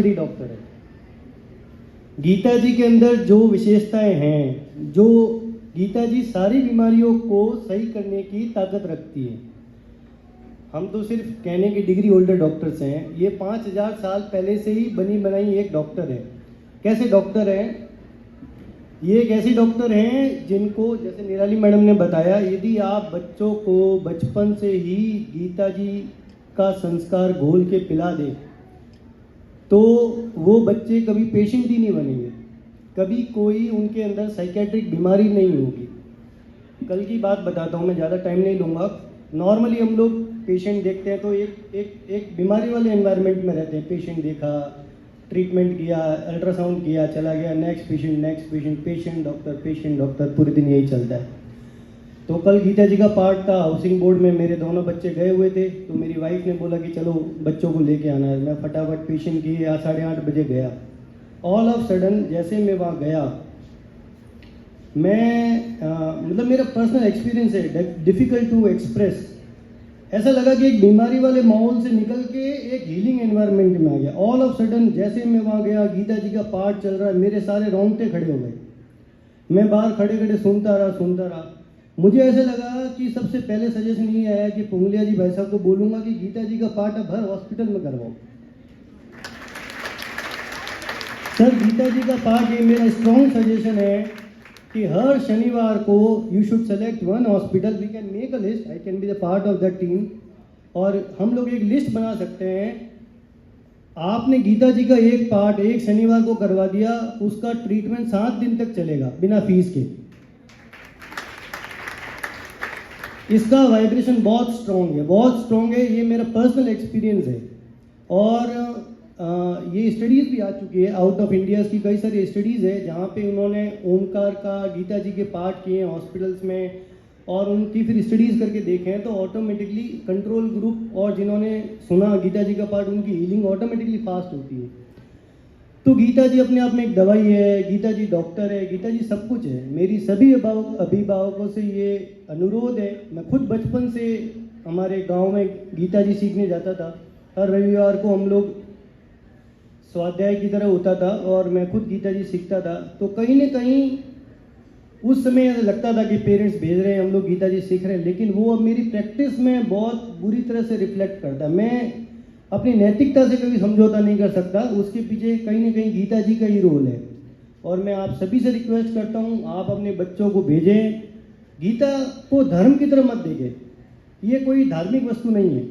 बड़ी डॉक्टर है। गीता जी के अंदर जो विशेषताएं हैं, जो गीता जी सारी बीमारियों को सही करने की ताकत रखती है। हम तो सिर्फ कहने की डिग्री होल्डर डॉक्टर्स हैं। ये 5000 साल पहले से ही बनी बनाई एक डॉक्टर है। कैसे डॉक्टर हैं? ये एक ऐसी डॉक्टर हैं जिनको, जैसे निराली मैडम ने बताया, यदि आप बच्चों को बचपन से ही गीता जी का संस्कार घोल के पिला दें तो वो बच्चे कभी पेशेंट ही नहीं बनेंगे, कभी कोई उनके अंदर साइकेट्रिक बीमारी नहीं होगी। कल की बात बताता हूँ, मैं ज़्यादा टाइम नहीं लूँगा। नॉर्मली हम लोग पेशेंट देखते हैं तो एक बीमारी वाले एनवायरनमेंट में रहते हैं। पेशेंट देखा, ट्रीटमेंट किया, अल्ट्रासाउंड किया, चला गया, नेक्स्ट पेशेंट, पेशेंट डॉक्टर, पूरे दिन यही चलता है। तो कल गीता जी का पाठ था, हाउसिंग बोर्ड में मेरे दोनों बच्चे गए हुए थे, तो मेरी वाइफ ने बोला कि चलो बच्चों को लेके आना है। मैं फटाफट पेशेंट की 8:30 बजे गया। ऑल ऑफ सडन जैसे मैं वहाँ गया, मतलब मेरा पर्सनल एक्सपीरियंस है, डिफ़िकल्ट टू एक्सप्रेस। ऐसा लगा कि एक बीमारी वाले माहौल से निकल के एक हीलिंग एनवायरनमेंट में आ गया। ऑल ऑफ सडन जैसे मैं वहाँ गया, गीता जी का पाठ चल रहा है, मेरे सारे रोंगटे खड़े हो गए। मैं बाहर खड़े खड़े सुनता रहा। मुझे ऐसे लगा कि सबसे पहले सजेशन ये आया कि पुंगलिया जी भाई साहब को बोलूँगा कि गीता जी का पाठ अब हर हॉस्पिटल में करवाओ। सर, गीता जी का पाठ, ये मेरा स्ट्रॉन्ग सजेशन है कि हर शनिवार को you should select one hospital. We can make a list, I can be the part of that team, और हम लोग एक लिस्ट बना सकते हैं। आपने गीता जी का एक पाठ एक शनिवार को करवा दिया, उसका ट्रीटमेंट 7 दिन तक चलेगा बिना फीस के। इसका वाइब्रेशन बहुत स्ट्रॉन्ग है, ये मेरा पर्सनल एक्सपीरियंस है। और ये स्टडीज़ भी आ चुकी है आउट ऑफ इंडिया की, कई सारी स्टडीज़ है जहाँ पे उन्होंने ओमकार का, गीता जी के पाठ किए हैं हॉस्पिटल्स में, और उनकी फिर स्टडीज़ करके देखे हैं तो ऑटोमेटिकली कंट्रोल ग्रुप और जिन्होंने सुना गीता जी का पाठ, उनकी हीलिंग ऑटोमेटिकली फास्ट होती है। तो गीता जी अपने आप में एक दवाई है, गीता जी डॉक्टर है, गीता जी सब कुछ है। मेरी सभी अभिभावकों से ये अनुरोध है, मैं खुद बचपन से हमारे गांव में गीता जी सीखने जाता था। हर रविवार को हम लोग स्वाध्याय की तरह होता था और मैं खुद गीता जी सीखता था। तो कहीं न कहीं उस समय ऐसा लगता था कि पेरेंट्स भेज रहे हैं, हम लोग गीता जी सीख रहे हैं, लेकिन वो अब मेरी प्रैक्टिस में बहुत बुरी तरह से रिफ्लेक्ट करता है। मैं अपनी नैतिकता से कभी समझौता नहीं कर सकता, उसके पीछे कहीं ना कहीं गीता जी का ही रोल है। और मैं आप सभी से रिक्वेस्ट करता हूँ, आप अपने बच्चों को भेजें। गीता को धर्म की तरह मत देखें, ये कोई धार्मिक वस्तु नहीं है।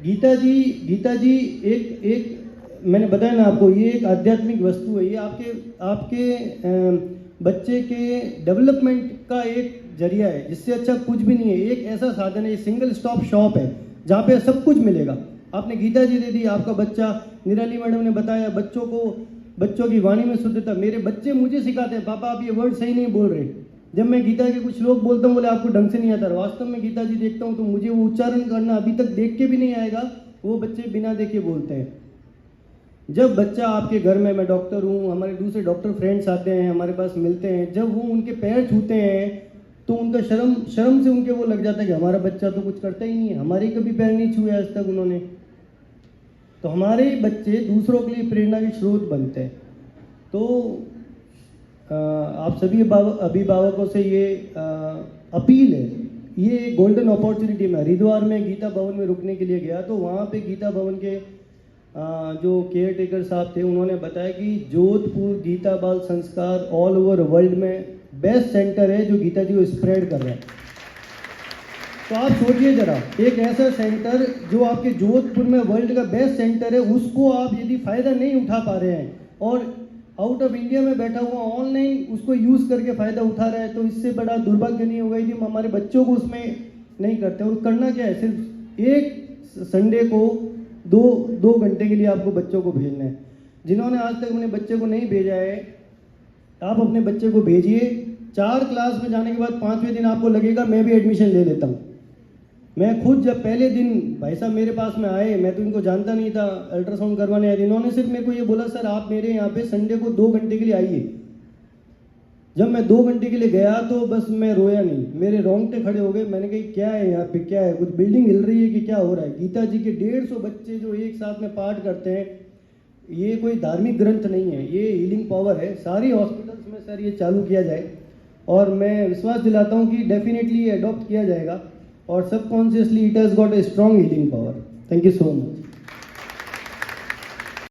गीता जी एक मैंने बताया ना आपको, ये एक आध्यात्मिक वस्तु है। ये आपके बच्चे के डेवलपमेंट का एक जरिया है, जिससे अच्छा कुछ भी नहीं है। एक ऐसा साधन है, सिंगल स्टॉप शॉप है जहाँ पे सब कुछ मिलेगा। आपने गीता जी दे दी, आपका बच्चा, निराली मैडम ने बताया, बच्चों की वाणी में शुद्धता। मेरे बच्चे मुझे सिखाते हैं, पापा आप ये वर्ड सही नहीं बोल रहे। जब मैं गीता के कुछ श्लोक बोलता हूँ, बोले आपको ढंग से नहीं आता। वास्तव में गीता जी देखता हूँ तो मुझे वो उच्चारण करना अभी तक देख के भी नहीं आएगा, वो बच्चे बिना देखे बोलते हैं। जब बच्चा आपके घर में, मैं डॉक्टर हूँ, हमारे दूसरे डॉक्टर फ्रेंड्स आते हैं, हमारे पास मिलते हैं, जब वो उनके पैर छूते हैं तो उनका शर्म से उनके वो लग जाता है कि हमारा बच्चा तो कुछ करता ही नहीं है, हमारे कभी पैर नहीं छुए आज तक उन्होंने। तो हमारे बच्चे दूसरों के लिए प्रेरणा के स्रोत बनते हैं। तो आप सभी अभिभावकों से ये अपील है, ये गोल्डन अपॉर्चुनिटी में हरिद्वार में गीता भवन में रुकने के लिए गया, तो वहाँ पे गीता भवन के जो केयर टेकर साहब थे, उन्होंने बताया कि जोधपुर गीता बाल संस्कार ऑल ओवर वर्ल्ड में बेस्ट सेंटर है जो गीता जी को स्प्रेड कर रहा है। तो आप सोचिए जरा, एक ऐसा सेंटर जो आपके जोधपुर में वर्ल्ड का बेस्ट सेंटर है, उसको आप यदि फ़ायदा नहीं उठा पा रहे हैं और आउट ऑफ इंडिया में बैठा हुआ ऑनलाइन उसको यूज़ करके फ़ायदा उठा रहा है, तो इससे बड़ा दुर्भाग्य नहीं होगा यदि हम हमारे बच्चों को उसमें नहीं करते। और करना क्या है, सिर्फ एक संडे को दो घंटे के लिए आपको बच्चों को भेजना है। जिन्होंने आज तक अपने बच्चे को नहीं भेजा है, आप अपने बच्चे को भेजिए। 4 क्लास में जाने के बाद 5वें दिन आपको लगेगा मैं भी एडमिशन ले लेता हूँ। मैं खुद जब पहले दिन भाई साहब मेरे पास में आए, मैं तो इनको जानता नहीं था, अल्ट्रासाउंड करवाने आए, इन्होंने सिर्फ मेरे को ये बोला, सर आप मेरे यहाँ पे संडे को 2 घंटे के लिए आइए। जब मैं 2 घंटे के लिए गया तो बस मैं रोया नहीं, मेरे रोंगटे खड़े हो गए। मैंने कहा क्या है यहाँ पे, क्या है, कुछ बिल्डिंग हिल रही है कि क्या हो रहा है। गीता जी के 150 बच्चे जो एक साथ में पाठ करते हैं, ये कोई धार्मिक ग्रंथ नहीं है, ये हीलिंग पावर है। सारी हॉस्पिटल्स में सर ये चालू किया जाए और मैं विश्वास दिलाता हूँ कि डेफिनेटली ये अडॉप्ट किया जाएगा और subconsciously it has got a strong healing power. Thank you so much.